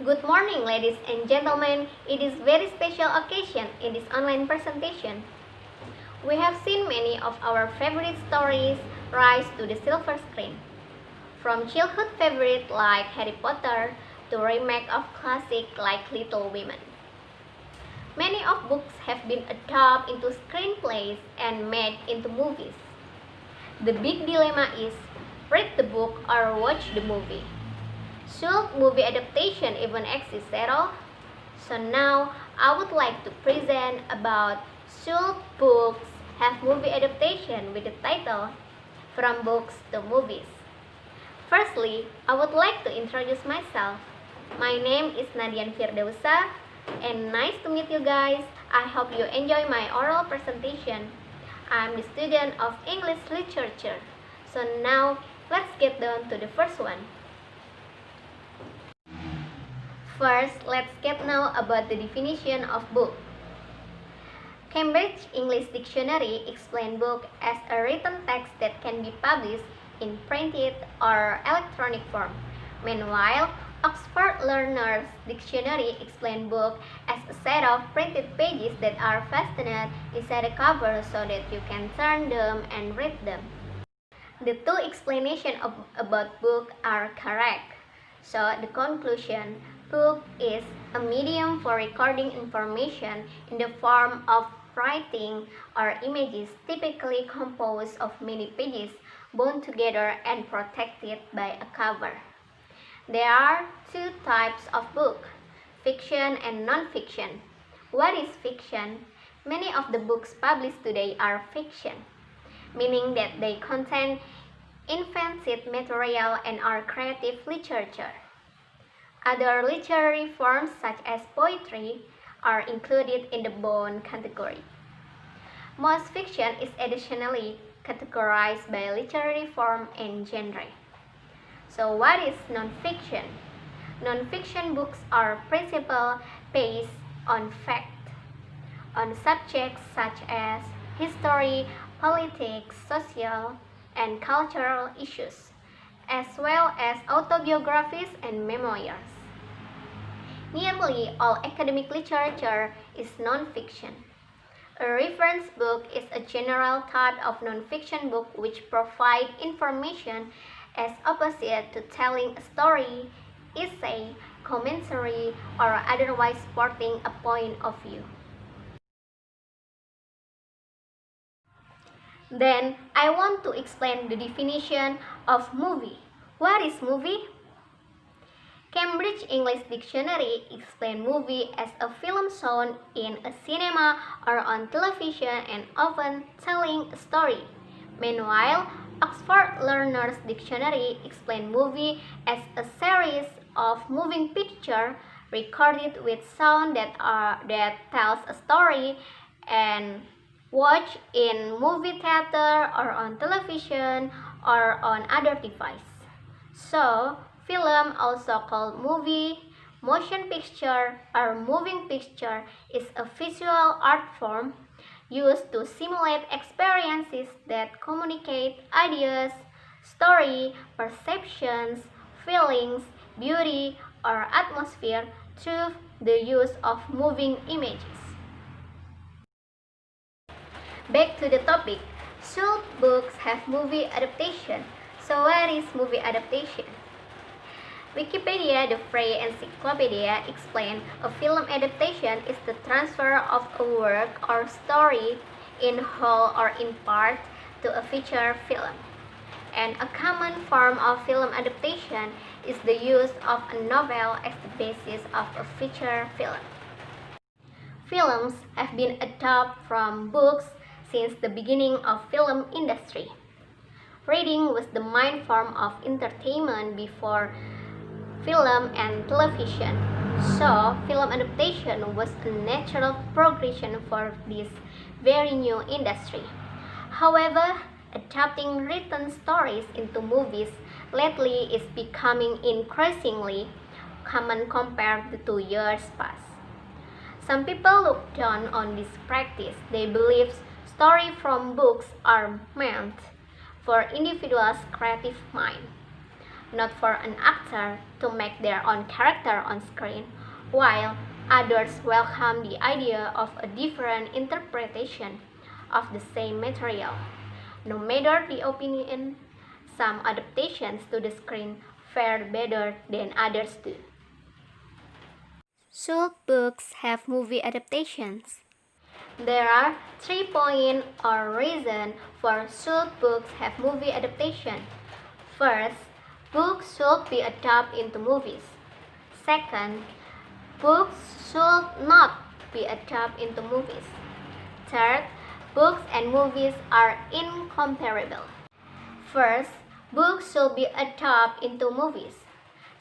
Good morning, ladies and gentlemen. It is very special occasion in this online presentation. We have seen many of our favorite stories rise to the silver screen. From childhood favorite like Harry Potter to remake of classic like Little Women. Many of books have been adapted into screenplays and made into movies. The big dilemma is read the book or watch the movie. Should movie adaptation even exist at all? So now I would like to present about should books have movie adaptation with the title From Books to Movies. Firstly, I would like to introduce myself. My name is Nadiyyan Firdausa and nice to meet you guys. I hope you enjoy my oral presentation. I'm the student of English Literature. So now let's get down to the first one. First, let's get know about the definition of book. Cambridge English Dictionary explains book as a written text that can be published in printed or electronic form. Meanwhile, Oxford Learner's Dictionary explains book as a set of printed pages that are fastened inside a cover so that you can turn them and read them. The two explanations about book are correct. So the conclusion, book is a medium for recording information in the form of writing or images typically composed of many pages bound together and protected by a cover. There are two types of book, fiction and non-fiction. What is fiction? Many of the books published today are fiction, meaning that they contain invented material and are creative literature. Other literary forms such as poetry are included in the bound category. Most fiction is additionally categorized by literary form and genre. So what is non-fiction? Non-fiction books are principally based on fact, on subjects such as history, politics, social, and cultural issues, as well as autobiographies and memoirs. Nearly all academic literature is non-fiction. A reference book is a general type of non-fiction book which provides information as opposite to telling a story, essay, commentary, or otherwise supporting a point of view. Then, I want to explain the definition of movie. What is movie? Cambridge English Dictionary explains movie as a film shown in a cinema or on television and often telling a story. Meanwhile, Oxford Learner's Dictionary explains movie as a series of moving pictures recorded with sound that tells a story and watched in movie theater or on television or on other device. So, film, also called movie, motion picture, or moving picture, is a visual art form used to simulate experiences that communicate ideas, story, perceptions, feelings, beauty, or atmosphere through the use of moving images. Back to the topic, should books have movie adaptation? So what is movie adaptation? Wikipedia, the free encyclopedia, explains a film adaptation is the transfer of a work or story in whole or in part to a feature film. And a common form of film adaptation is the use of a novel as the basis of a feature film. Films have been adapted from books since the beginning of film industry. Reading was the main form of entertainment before film and television, so film adaptation was a natural progression for this very new industry. However, adapting written stories into movies lately is becoming increasingly common compared to 2 years past. Some people look down on this practice. They believe stories from books are meant for individuals' creative mind. not for an actor to make their own character on screen, while others welcome the idea of a different interpretation of the same material. No matter the opinion, some adaptations to the screen fare better than others do. Should books have movie adaptations? There are 3 points or reasons for should books have movie adaptation. First, books should be adapted into movies. Second, books should not be adapted into movies. Third, books and movies are incomparable. First, books should be adapted into movies.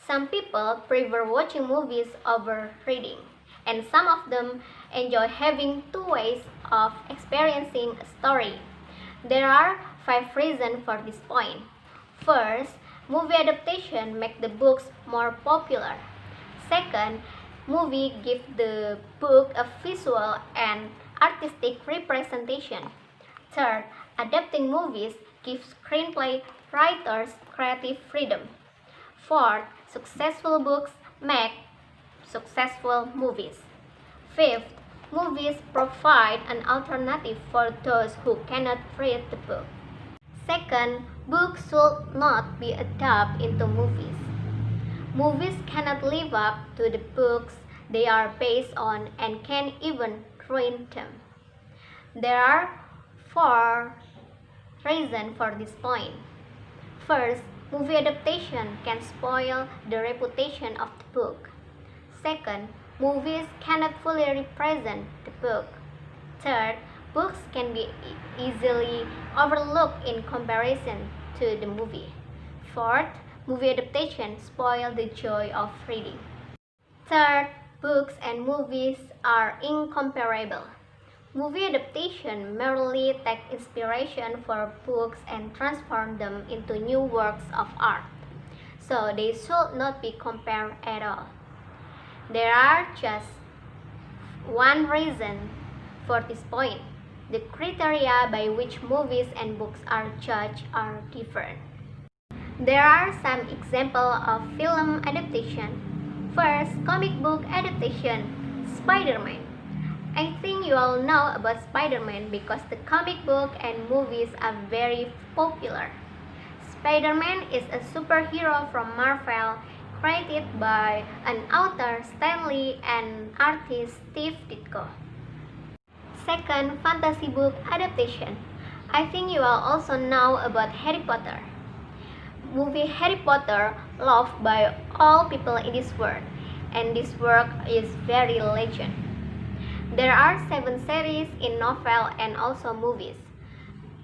Some people prefer watching movies over reading, and some of them enjoy having two ways of experiencing a story. There are 5 reasons for this point. First, movie adaptation make the books more popular. Second, movie give the book a visual and artistic representation. Third, adapting movies gives screenplay writers creative freedom. Fourth, successful books make successful movies. Fifth, movies provide an alternative for those who cannot read the book. Second, books should not be adapted into movies. Movies cannot live up to the books they are based on and can even ruin them. There are 4 reasons for this point. First, movie adaptation can spoil the reputation of the book. Second, movies cannot fully represent the book. Third, books can be easily overlooked in comparison to the movie. Fourth, movie adaptation spoil the joy of reading. Third, books and movies are incomparable. Movie adaptation merely take inspiration for books and transform them into new works of art, so they should not be compared at all. There are just one reason for this point. The criteria by which movies and books are judged are different. There are some examples of film adaptation. First, comic book adaptation, Spider-Man. I think you all know about Spider-Man because the comic book and movies are very popular. Spider-Man is a superhero from Marvel created by an author Stan Lee and artist Steve Ditko. Second, fantasy book adaptation. I think you all also know about Harry Potter. Movie Harry Potter loved by all people in this world, and this work is very legend. There are 7 series in novel and also movies.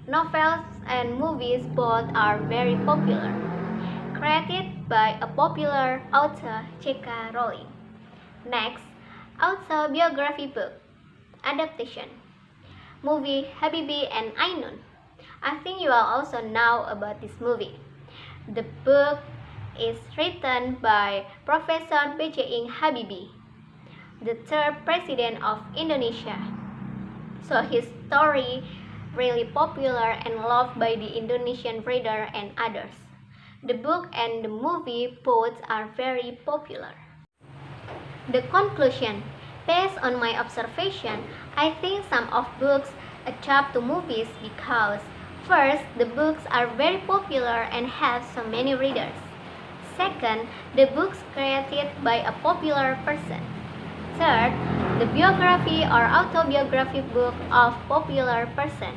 Novels and movies both are very popular, created by a popular author J.K. Rowling. Next, autobiography book adaptation. Movie Habibi and Ainun. I think you all also know about this movie. The book is written by Professor B.J. Habibie, the 3rd president of Indonesia. So his story really popular and loved by the Indonesian reader and others. The book and the movie both are very popular. The conclusion. Based on my observation, I think some of books adapt to movies because first, the books are very popular and have so many readers. Second, the books created by a popular person. Third, the biography or autobiography book of popular person.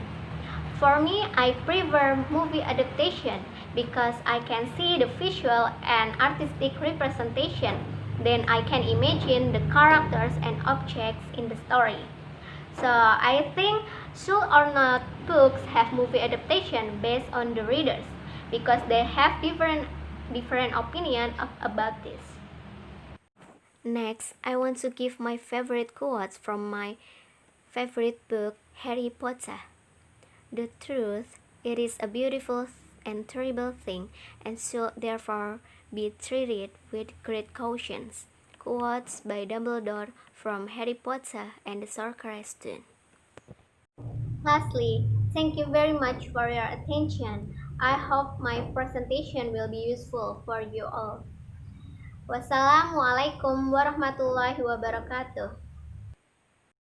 For me, I prefer movie adaptation because I can see the visual and artistic representation. Then I can imagine the characters and objects in the story. So I think should or not books have movie adaptation based on the readers because they have different opinion about this. Next, I want to give my favorite quotes from my favorite book, Harry Potter. The truth, it is a beautiful and terrible thing and should therefore be treated with great caution. Quotes by Dumbledore from Harry Potter and the Sorcerer's Stone. Lastly, thank you very much for your attention. I hope my presentation will be useful for you all. Wassalamualaikum warahmatullahi wabarakatuh.